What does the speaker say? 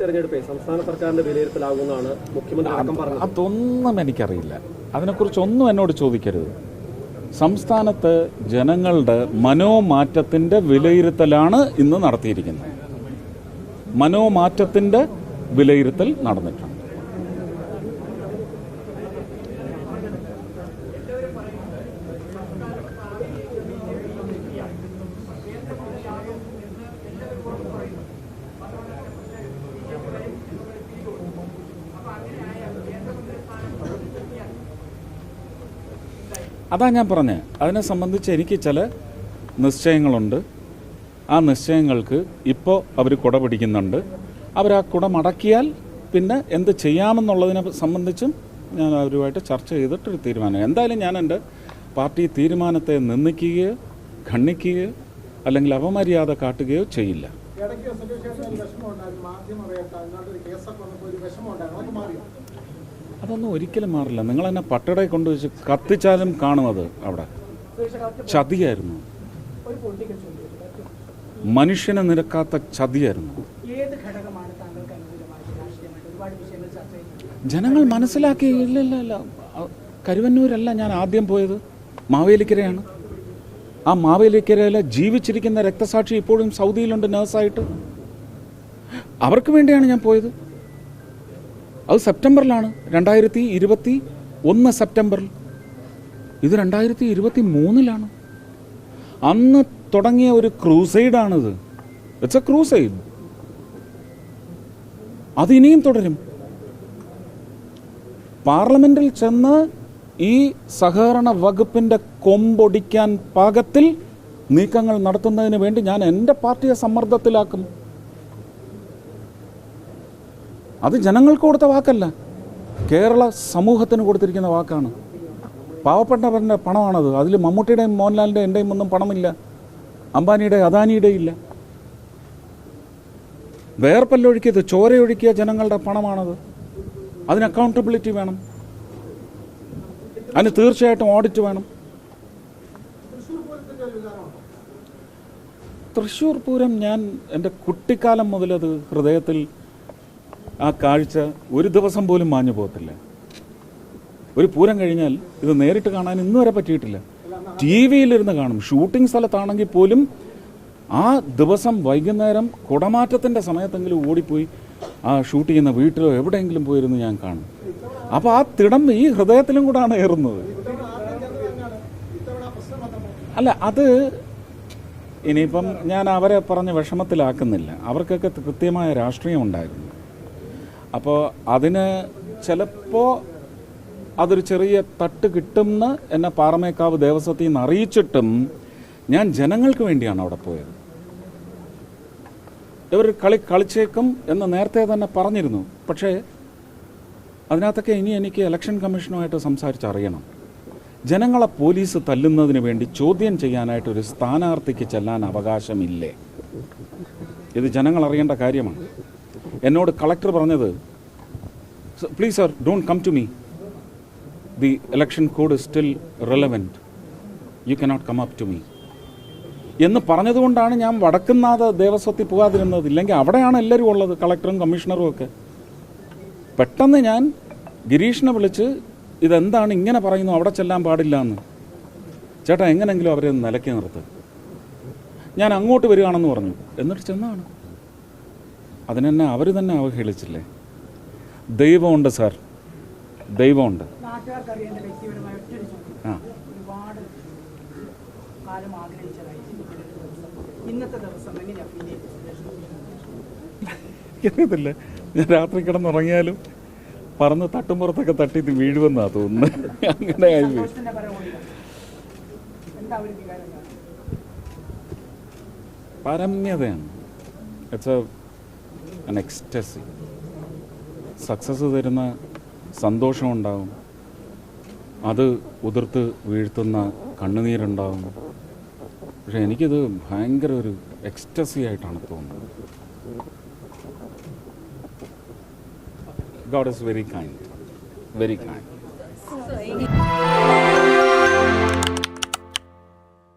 തെരഞ്ഞെടുപ്പ് സംസ്ഥാന സർക്കാരിന്റെ വിലയിരുത്തലാകുമെന്നാണ് മുഖ്യമന്ത്രി അടക്കം പറഞ്ഞത്. അതൊന്നും എനിക്കറിയില്ല, അതിനെക്കുറിച്ചൊന്നും എന്നോട് ചോദിക്കരുത്. സംസ്ഥാനത്ത് ജനങ്ങളുടെ മനോമാറ്റത്തിൻ്റെ വിലയിരുത്തലാണ് ഇന്ന് നടത്തിയിരിക്കുന്നത്. മനോമാറ്റത്തിൻ്റെ വിലയിരുത്തൽ നടന്നിട്ടുണ്ട്. അതാ ഞാൻ പറഞ്ഞത്. അതിനെ സംബന്ധിച്ച് എനിക്ക് ചില നിശ്ചയങ്ങളുണ്ട്. ആ നിശ്ചയങ്ങൾക്ക് ഇപ്പോൾ അവർ കുട പിടിക്കുന്നുണ്ട്. അവർ ആ കുട മടക്കിയാൽ പിന്നെ എന്ത് ചെയ്യാമെന്നുള്ളതിനെ സംബന്ധിച്ചും ഞാൻ അവരുമായിട്ട് ചർച്ച ചെയ്തിട്ടൊരു തീരുമാനം. എന്തായാലും ഞാൻ എൻ്റെ പാർട്ടി തീരുമാനത്തെ നിന്ദിക്കുകയോ ഖണ്ഡിക്കുകയോ അല്ലെങ്കിൽ അപമര്യാദ കാട്ടുകയോ ചെയ്യില്ല. അതൊന്നും ഒരിക്കലും മാറില്ല. നിങ്ങളെന്നെ പട്ടടയെ കൊണ്ടുവച്ച് കത്തിച്ചാലും കാണുന്നത് അവിടെ ചതിയായിരുന്നു. മനുഷ്യനെ നിരക്കാത്ത ചതിയായിരുന്നു. ജനങ്ങൾ മനസ്സിലാക്കി. ഇല്ല, കരുവന്നൂരല്ല ഞാൻ ആദ്യം പോയത്, മാവേലിക്കരയാണ്. ആ മാവേലിക്കരയിലെ ജീവിച്ചിരിക്കുന്ന രക്തസാക്ഷി ഇപ്പോഴും സൗദിയിലുണ്ട് നേഴ്സായിട്ട്. അവർക്ക് വേണ്ടിയാണ് ഞാൻ പോയത്. അത് സെപ്റ്റംബറിലാണ്, 2021 സെപ്റ്റംബറിൽ. ഇത് 2023 അന്ന് തുടങ്ങിയ ഒരു ക്രൂസൈഡാണിത്. It's a crusade. അതിനിയും തുടരും. പാർലമെന്റിൽ ചെന്ന് ഈ സഹകരണ വകുപ്പിന്റെ കൊമ്പൊടിക്കാൻ പാകത്തിൽ നീക്കങ്ങൾ നടത്തുന്നതിന് വേണ്ടി ഞാൻ എൻ്റെ പാർട്ടിയെ സമ്മർദ്ദത്തിലാക്കും. അത് ജനങ്ങൾക്ക് കൊടുത്ത വാക്കല്ല, കേരള സമൂഹത്തിന് കൊടുത്തിരിക്കുന്ന വാക്കാണ്. പാവപ്പെട്ടവരുടെ പണമാണത്. അതിൽ മമ്മൂട്ടിയുടെയും മോഹൻലാലിൻ്റെയും എൻ്റെയും ഒന്നും പണമില്ല, അംബാനിയുടെ അദാനിയുടെ ഇല്ല. വേർപ്പല്ലൊഴുക്കിയത്, ചോരയൊഴുക്കിയ ജനങ്ങളുടെ പണമാണത്. അതിന് അക്കൗണ്ടബിലിറ്റി വേണം, അതിന് തീർച്ചയായിട്ടും ഓഡിറ്റ് വേണം. തൃശ്ശൂർ പൂരം ഞാൻ എൻ്റെ കുട്ടിക്കാലം മുതലത് ഹൃദയത്തിൽ, ആ കാഴ്ച ഒരു ദിവസം പോലും മാഞ്ഞു പോകത്തില്ല. ഒരു പൂരം കഴിഞ്ഞാൽ ഇത് നേരിട്ട് കാണാൻ ഇന്ന് വരെ പറ്റിയിട്ടില്ല. ടി വിയിലിരുന്ന് കാണും. ഷൂട്ടിംഗ് സ്ഥലത്താണെങ്കിൽ പോലും ആ ദിവസം വൈകുന്നേരം കുടമാറ്റത്തിൻ്റെ സമയത്തെങ്കിലും ഓടിപ്പോയി ആ ഷൂട്ട് ചെയ്യുന്ന വീട്ടിലോ എവിടെയെങ്കിലും പോയിരുന്നു ഞാൻ കാണും. അപ്പോൾ ആ തിടം ഈ ഹൃദയത്തിലും കൂടാണ് ഏറുന്നത്. അല്ല, അത് ഇനിയിപ്പം ഞാൻ അവരെ പറഞ്ഞ് വിഷമത്തിലാക്കുന്നില്ല. അവർക്കൊക്കെ കൃത്യമായ രാഷ്ട്രീയം ഉണ്ടായിരുന്നു. അപ്പോൾ അതിന് ചിലപ്പോൾ അതൊരു ചെറിയ തട്ട് കിട്ടുമെന്ന് എന്നെ പാറമേക്കാവ് ദേവസ്വത്തിൽ നിന്ന് അറിയിച്ചിട്ടും ഞാൻ ജനങ്ങൾക്ക് വേണ്ടിയാണ് അവിടെ പോയത്. ഇവർ കളിച്ചേക്കും എന്ന് നേരത്തെ തന്നെ പറഞ്ഞിരുന്നു. പക്ഷേ അതിനകത്തൊക്കെ ഇനി എനിക്ക് ഇലക്ഷൻ കമ്മീഷനുമായിട്ട് സംസാരിച്ചറിയണം. ജനങ്ങളെ പോലീസ് തല്ലുന്നതിന് വേണ്ടി ചോദ്യം ചെയ്യാനായിട്ടൊരു സ്ഥാനാർത്ഥിക്ക് ചെല്ലാൻ അവകാശമില്ലേ? ഇത് ജനങ്ങൾ അറിയേണ്ട കാര്യമാണ്. എന്നോട് കളക്ടർ പറഞ്ഞത്, please sir, don't come to me, the election code is still relevant, you cannot come up to me എന്ന് പറഞ്ഞതുകൊണ്ടാണ് ഞാൻ വടക്കുന്നാഥ ദേവസ്വത്തിൽ പോകാതിരുന്നത്. ഇല്ലെങ്കിൽ അവിടെയാണ് എല്ലാവരും ഉള്ളത്, കളക്ടറും കമ്മീഷണറും ഒക്കെ. പെട്ടെന്ന് ഞാൻ ഗിരീഷിനെ വിളിച്ച്, ഇതെന്താണ് ഇങ്ങനെ പറയുന്നു, അവിടെ ചെല്ലാൻ പാടില്ല എന്ന്. ചേട്ടാ, എങ്ങനെങ്കിലും അവരെ നിലയ്ക്ക് നിർത്ത്, ഞാൻ അങ്ങോട്ട് വരികയാണെന്ന് പറഞ്ഞു. എന്നിട്ട് ചെന്നാണ്. അതിനെന്നെ അവർ തന്നെ അവഹേളിച്ചില്ലേ? ദൈവമുണ്ട് സാർ, ദൈവമുണ്ട്. ആ, അറിയത്തില്ല. ഞാൻ രാത്രി കിടന്നുറങ്ങിയാലും പറന്ന് തട്ടുമ്പുറത്തൊക്കെ തട്ടിയിട്ട് വീഴുമെന്നാ തോന്നുന്നത്. അങ്ങനെ ആയി. പരമ്യതയാണ്. It's an ecstasy. സക്സസ് തരുന്ന സന്തോഷമുണ്ടാവും, അത് ഉതിർത്ത് വീഴ്ത്തുന്ന കണ്ണുനീരുണ്ടാവും. പക്ഷെ എനിക്കിത് ഭയങ്കര ഒരു എക്സ്റ്റസി ആയിട്ടാണ് തോന്നുന്നത്. God is very kind, very kind.